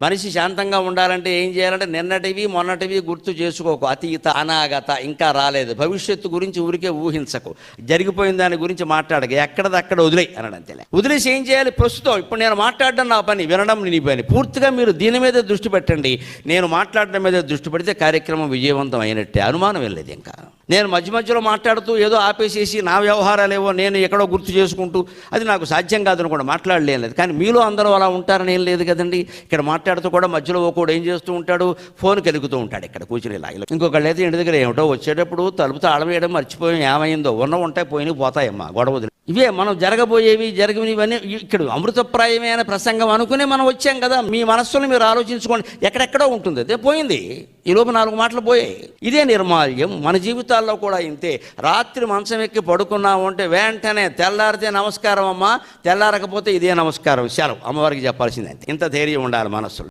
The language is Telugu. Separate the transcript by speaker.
Speaker 1: మనిషి శాంతంగా ఉండాలంటే ఏం చేయాలంటే నిన్నటివి మొన్నటివి గుర్తు చేసుకోకు, అతీత అనాగత ఇంకా రాలేదు, భవిష్యత్తు గురించి ఊరికే ఊహించకు, జరిగిపోయిన దాని గురించి మాట్లాడక, ఎక్కడదక్కడ వదిలేయి అనడం అంతే. వదిలేసి ఏం చేయాలి? ప్రస్తుతం ఇప్పుడు నేను మాట్లాడడం నా పని, వినడం నీ పని. పూర్తిగా మీరు దీని మీదే దృష్టి పెట్టండి. నేను మాట్లాడడం మీద దృష్టి పెడితే కార్యక్రమం విజయవంతం అయినట్టే, అనుమానం వెళ్ళలేదు. ఇంకా నేను మధ్య మధ్యలో మాట్లాడుతూ ఏదో ఆపేసేసి నా వ్యవహారాలేవో నేను ఎక్కడో గుర్తు చేసుకుంటూ అది నాకు సాధ్యం కాదని కూడా మాట్లాడలేదు. కానీ మీలో అందరూ అలా ఉంటారని ఏం లేదు కదండి. ఇక్కడ మాట్లాడుతూ కూడా మధ్యలో ఒకడు ఏం చేస్తూ ఉంటాడు, ఫోన్ కెలుగుతూ ఉంటాడు ఇక్కడ కూర్చుని ఇలా. ఇంకొకళ్ళు అయితే ఇంటి దగ్గర ఏమిటో వచ్చేటప్పుడు తలుపు తాళం వేయడం మర్చిపోయి ఏమైందో, ఉంటాయి పోయినవి పోతాయమ్మా గొడవలు. ఇవే మనం జరగబోయేవి జరిగినవన్నీ ఇక్కడ అమృతప్రాయమైన ప్రసంగం అనుకుని మనం వచ్చాం కదా. మీ మనస్సును మీరు ఆలోచించుకోండి, ఎక్కడెక్కడో ఉంటుంది, అదే పోయింది. ఈ లోపు 4 మాటలు పోయాయి. ఇదే నిర్మాల్యం మన జీవితాల్లో కూడా ఇంతే. రాత్రి మంచం ఎక్కి పడుకున్నాము అంటే వెంటనే తెల్లారితే నమస్కారం అమ్మా, తెల్లారకపోతే ఇదే నమస్కారం, సెలవు, అమ్మవారికి చెప్పాల్సిందే. ఇంత ధైర్యం ఉండాలి మనస్సులో.